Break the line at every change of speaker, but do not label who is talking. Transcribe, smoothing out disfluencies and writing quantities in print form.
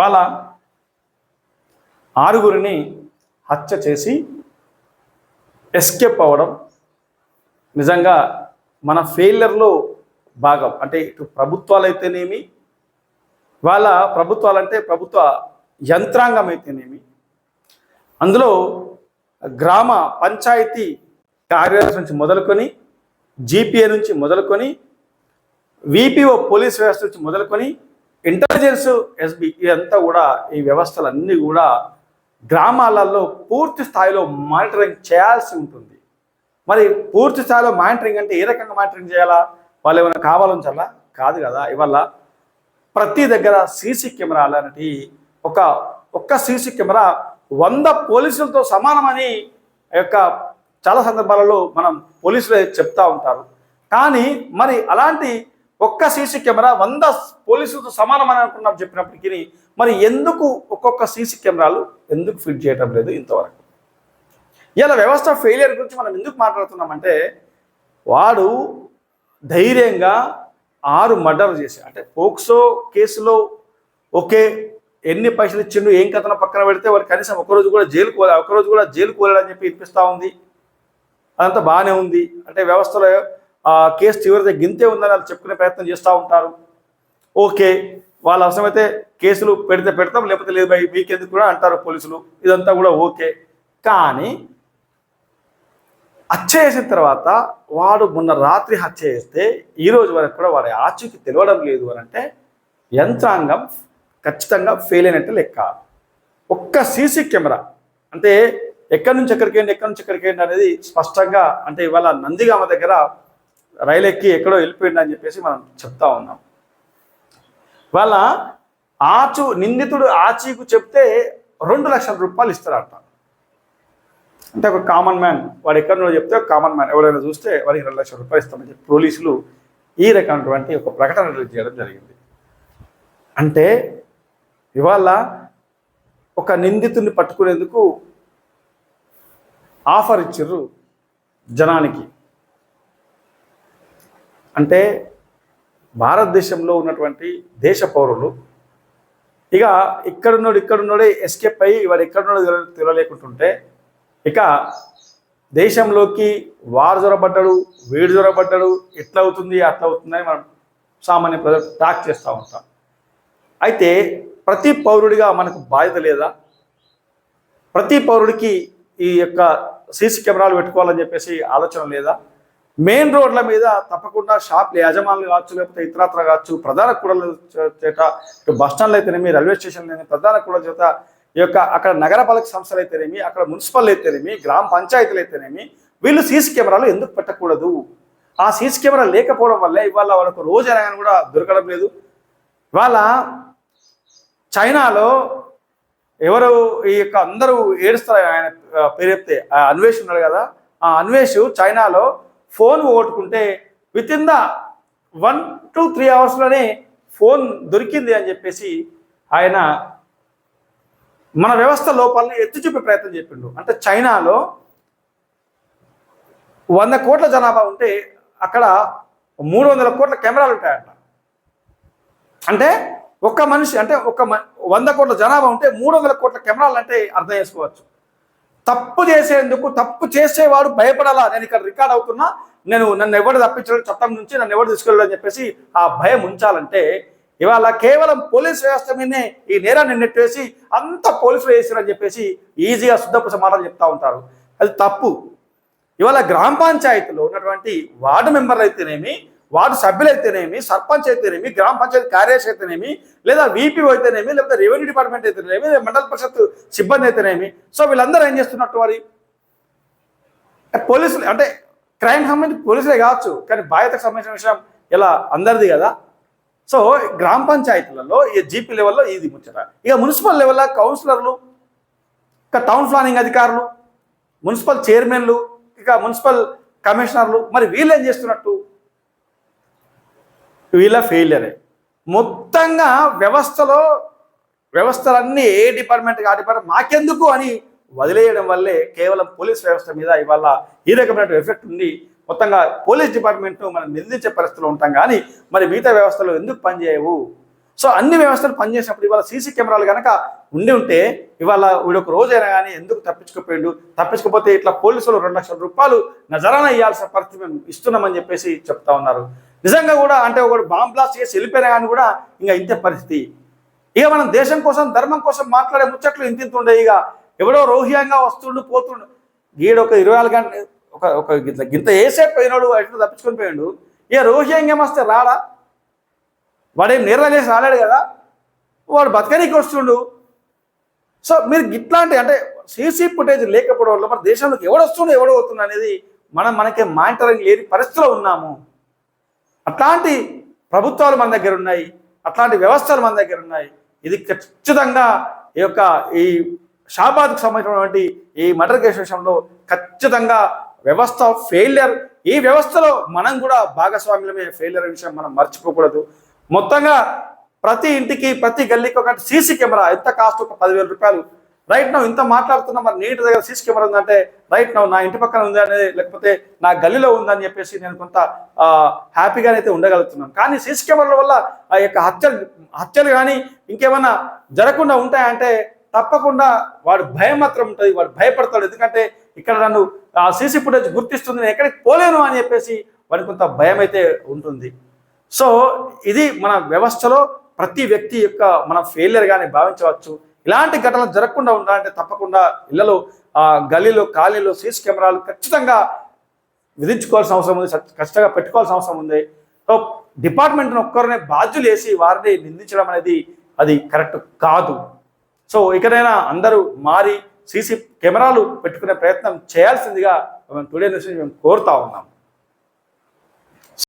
వాళ్ళ ఆరుగురిని హత్య చేసి ఎస్కేప్ అవ్వడం నిజంగా మన ఫెయిల్యూర్లో భాగం. అంటే ఇటు ప్రభుత్వాలు అయితేనేమి, వాళ్ళ ప్రభుత్వాలంటే ప్రభుత్వ యంత్రాంగం అయితేనేమి, అందులో గ్రామ పంచాయతీ కార్యాలయం నుంచి మొదలుకొని, జీపీఏ నుంచి మొదలుకొని, విపిఓ పోలీస్ వ్యవస్థ నుంచి మొదలుకొని, ఇంటెలిజెన్స్, ఎస్బీ, ఇదంతా కూడా ఈ వ్యవస్థలన్నీ కూడా గ్రామాలలో పూర్తి స్థాయిలో మానిటరింగ్ చేయాల్సి ఉంటుంది. మరి పూర్తి స్థాయిలో మానిటరింగ్ అంటే ఏ రకంగా మానిటరింగ్ చేయాలా? వాళ్ళు ఏమైనా కావాలంచాలా? కాదు కదా. ఇవాళ ప్రతి దగ్గర సీసీ కెమెరాలు అనేటి ఒక్క సీసీ కెమెరా 100 పోలీసులతో సమానమని యొక్క చాలా సందర్భాలలో మనం పోలీసులు చెప్తా ఉంటారు. కానీ మరి అలాంటి ఒక్క సీసీ కెమెరా 100 పోలీసులతో సమానమని అనుకున్నాం చెప్పినప్పటికీ మరి ఎందుకు ఒక్కొక్క సీసీ కెమెరాలు ఎందుకు ఫిట్ చేయటం లేదు ఇంతవరకు? ఇలా వ్యవస్థ ఫెయిలియర్ గురించి మనం ఎందుకు మాట్లాడుతున్నామంటే, వాడు ధైర్యంగా 6 మర్డర్లు చేసి, అంటే పోక్సో కేసులో ఒకే ఎన్ని పైసలు ఇచ్చిండు ఏం కథన పక్కన పెడితే వాడు కనీసం ఒకరోజు కూడా జైలుకు వెళ్ళాలని చెప్పి వినిపిస్తూ ఉంది. అదంతా బాగానే ఉంది. అంటే వ్యవస్థలో కేసు తీవ్రత గింతే ఉందని వాళ్ళు చెప్పుకునే ప్రయత్నం చేస్తూ ఉంటారు. ఓకే, వాళ్ళ అవసరమైతే కేసులు పెడితే పెడతాం, లేకపోతే లేదు బై మీకెందుకు కూడా అంటారు పోలీసులు. ఇదంతా కూడా ఓకే. కానీ హత్య చేసిన తర్వాత వాడు మొన్న రాత్రి హత్య చేస్తే ఈ రోజు వరకు కూడా వాడి ఆచూకీ తెలియడం లేదు అని అంటే యంత్రాంగం ఖచ్చితంగా ఫెయిల్ అయినట్టు లెక్క. ఒక్క సీసీ కెమెరా అంటే ఎక్కడి నుంచి ఎక్కడికి అనేది స్పష్టంగా, అంటే ఇవాళ నందిగామ దగ్గర రైలు ఎక్కి ఎక్కడో వెళ్ళిపోయింది అని చెప్పేసి మనం చెప్తా ఉన్నాం. వాళ్ళ నిందితుడు ఆచీకు చెప్తే 2 లక్షల రూపాయలు ఇస్తారట. అంటే ఒక కామన్ మ్యాన్ వాడు ఎక్కడో చెప్తే ఒక కామన్ మ్యాన్ ఎవరైనా చూస్తే వాడికి 2 లక్షల రూపాయలు ఇస్తామని చెప్పి పోలీసులు ఈ రకమైనటువంటి ఒక ప్రకటన రిలీజ్ చేయడం జరిగింది. అంటే ఇవాళ ఒక నిందితుడిని పట్టుకునేందుకు ఆఫర్ ఇచ్చిర్రు జనానికి. అంటే భారతదేశంలో ఉన్నటువంటి దేశ పౌరులు ఇక ఇక్కడున్నోడే ఎస్కేప్ అయ్యి వాడు ఎక్కడున్నోడు తెలియలేకుంటుంటే, ఇక దేశంలోకి వారు జ్వరపడ్డాడు, వీడు జ్వరపడ్డాడు, ఎట్లా అవుతుంది అట్లా అవుతుందని మనం సామాన్య ప్రజలు టాక్ చేస్తూ ఉంటాం. అయితే ప్రతి పౌరుడిగా మనకు బాధ్యత లేదా? ప్రతి పౌరుడికి ఈ యొక్క సీసీ కెమెరాలు పెట్టుకోవాలని చెప్పేసి ఆలోచన లేదా? మెయిన్ రోడ్ల మీద తప్పకుండా షాప్ల యజమానులు కావచ్చు, లేకపోతే ఇతరత్ర కావచ్చు, ప్రధాన కూడల చేత, బస్టాండ్లు అయితేనేమి, రైల్వే స్టేషన్లు అయితేనేమి, ప్రధాన కూడల చేత, ఈ యొక్క అక్కడ నగరపాలక సంస్థలు అయితేనేమి, అక్కడ మున్సిపల్ అయితేనేమి, గ్రామ పంచాయతీలు అయితేనేమి, వీళ్ళు సీసీ కెమెరాలు ఎందుకు పెట్టకూడదు? ఆ సీసీ కెమెరా లేకపోవడం వల్లే ఇవాళ వాళ్ళకు రోజు అనగానే కూడా దొరకడం లేదు. ఇవాళ చైనాలో ఎవరు ఈ యొక్క అందరూ ఏడుస్తారు, ఆయన పేరు చెప్తే అన్వేష్ ఉన్నాడు కదా, ఆ అన్వేష్ చైనాలో ఫోన్ పోగొట్టుకుంటే వితిన్ ద 1 to 3 అవర్స్లోనే ఫోన్ దొరికింది అని చెప్పేసి ఆయన మన వ్యవస్థ లోపాలని ఎత్తి చూపే ప్రయత్నం చెప్పిండు. అంటే చైనాలో 100 కోట్ల జనాభా ఉంటే అక్కడ 300 కోట్ల కెమెరాలు ఉంటాయంట. అంటే ఒక్క మనిషి, అంటే 100 కోట్ల జనాభా ఉంటే 300 కోట్ల కెమెరాలు అంటే అర్థం చేసుకోవచ్చు. తప్పు చేసేందుకు, తప్పు చేసేవాడు భయపడాలా, నేను ఇక్కడ రికార్డ్ అవుతున్నా, నన్ను ఎవరు తప్పించడం, చట్టం నుంచి నన్ను ఎవరు తీసుకెళ్ళాలని చెప్పేసి ఆ భయం ఉంచాలంటే ఇవాళ కేవలం పోలీస్ వ్యవస్థ మీదనే ఈ నేరాన్ని నెట్టేసి అంత పోలీసులు వేసారని చెప్పేసి ఈజీగా శుద్ధపు సమాధానం చెప్తా ఉంటారు. అది తప్పు. ఇవాళ గ్రామ పంచాయతీలో ఉన్నటువంటి వార్డు మెంబర్లు అయితేనేమి, వార్డు సభ్యులు అయితేనేమి, సర్పంచ్ అయితేనేమి, గ్రామ పంచాయతీ కార్యదర్శి అయితేనేమి, లేదా వీపీఓ అయితేనేమి, లేకపోతే రెవెన్యూ డిపార్ట్మెంట్ అయితేనేమి, మండల పరిషత్ సిబ్బంది అయితేనేమి, సో వీళ్ళందరూ ఏం చేస్తున్నట్టు మరి పోలీసులు, అంటే క్రైమ్ సంబంధించి పోలీసులే కావచ్చు, కానీ బాధ్యతకు సంబంధించిన విషయం ఇలా అందరిది కదా. సో గ్రామ పంచాయతీలలో ఈ జీపీ లెవెల్లో ఇది ముచ్చట. ఇక మున్సిపల్ లెవెల్లో కౌన్సిలర్లు, ఇక టౌన్ ప్లానింగ్ అధికారులు, మున్సిపల్ చైర్మన్లు, ఇక మున్సిపల్ కమిషనర్లు, మరి వీళ్ళు ఏం చేస్తున్నట్టు? వీళ్ళ ఫెయిలియరే. మొత్తంగా వ్యవస్థలన్నీ ఏ డిపార్ట్మెంట్కి ఆ డిపార్ట్మెంట్ మాకెందుకు అని వదిలేయడం వల్లే కేవలం పోలీస్ వ్యవస్థ మీద ఇవాళ ఈ రకమైన ఎఫెక్ట్ ఉంది. మొత్తంగా పోలీస్ డిపార్ట్మెంట్ను మనం నిందించే పరిస్థితిలో ఉంటాం. కానీ మరి మిగతా వ్యవస్థలు ఎందుకు పనిచేయవు? సో అన్ని వ్యవస్థలు పనిచేసినప్పుడు ఇవాళ సీసీ కెమెరాలు కనుక ఉంటే ఇవాళ వీడొక రోజైనా కానీ ఎందుకు తప్పించుకుపోయిండు, తప్పించకపోతే ఇట్లా పోలీసులు 2 లక్షల రూపాయలు నజరానా ఇవ్వాల్సిన పరిస్థితి మేము ఇస్తున్నామని చెప్పేసి చెప్తా ఉన్నారు. నిజంగా కూడా అంటే ఒకడు బాంబ్ బ్లాస్ట్ చేసి వెళ్ళిపోయినా కానీ కూడా ఇంకా ఇంతే పరిస్థితి. ఇక మనం దేశం కోసం ధర్మం కోసం మాట్లాడే ముచ్చట్లు ఇంత ఉండే. ఇక ఎవడో రోహింగా వస్తుండు పోతుండు, గీడు ఒక 24 గంటలు ఒక గింత వేసేపు పోయినాడు ఎట్లా తప్పించుకొని పోయాడు. ఇక రోహింగా వస్తే రాడా, వాడేం నేర్రా చేసి రాలేడు కదా, వాడు బతకనీకి వస్తుండు. సో మీరు ఇట్లాంటి అంటే సీసీ ఫుటేజ్ లేకపోవడం వల్ల మన దేశంలోకి ఎవడు వస్తుండో ఎవడో అవుతుండు అనేది మనకే మానిటరింగ్ లేని పరిస్థితిలో ఉన్నాము. అట్లాంటి ప్రభుత్వాలు మన దగ్గర ఉన్నాయి, అట్లాంటి వ్యవస్థలు మన దగ్గర ఉన్నాయి. ఇది ఖచ్చితంగా ఈ షాబాద్కు సంబంధించినటువంటి ఈ మర్డర్ కేసు విషయంలో ఖచ్చితంగా వ్యవస్థ ఫెయిలియర్. ఈ వ్యవస్థలో మనం కూడా భాగస్వామ్యమే. ఫెయిలియర్ విషయం మనం మర్చిపోకూడదు. మొత్తంగా ప్రతి ఇంటికి ప్రతి గల్లీకి ఒక సీసీ కెమెరా ఎంత కాస్ట్, ఒక 10,000 రూపాయలు. రైట్ నౌ ఇంత మాట్లాడుతున్నా మరి నీటి దగ్గర సీసీ కెమెరా ఉందంటే రైట్ నౌ నా ఇంటి పక్కన ఉంది అనేది, లేకపోతే నా గల్లీలో ఉందని చెప్పేసి నేను కొంత హ్యాపీగానైతే ఉండగలుగుతున్నాను. కానీ సీసీ కెమెరాల వల్ల ఆ యొక్క హత్యలు కానీ ఇంకేమైనా జరగకుండా ఉంటాయంటే తప్పకుండా వాడు భయం మాత్రం ఉంటుంది, వాడు భయపడతాడు. ఎందుకంటే ఇక్కడ నన్ను సీసీ ఫుటేజ్ గుర్తిస్తుంది, నేను ఎక్కడికి పోలేను అని చెప్పేసి వాడికి కొంత భయం అయితే ఉంటుంది. సో ఇది మన వ్యవస్థలో ప్రతి వ్యక్తి యొక్క మన ఫెయిలియర్గానే భావించవచ్చు. ఇలాంటి ఘటనలు జరగకుండా ఉండాలంటే తప్పకుండా ఇళ్లలో గల్లీలో ఖాళీలో సీసీ కెమెరాలు ఖచ్చితంగా విధించుకోవాల్సిన అవసరం ఉంది, ఖచ్చితంగా పెట్టుకోవాల్సిన అవసరం ఉంది. సో డిపార్ట్మెంట్ని ఒక్కరినే బాధ్యులు వేసి వారిని నిందించడం అనేది అది కరెక్ట్ కాదు. సో ఇకనైనా అందరూ మారి సీసీ కెమెరాలు పెట్టుకునే ప్రయత్నం చేయాల్సిందిగా టుడే న్యూస్ మేము కోరుతా ఉన్నాం.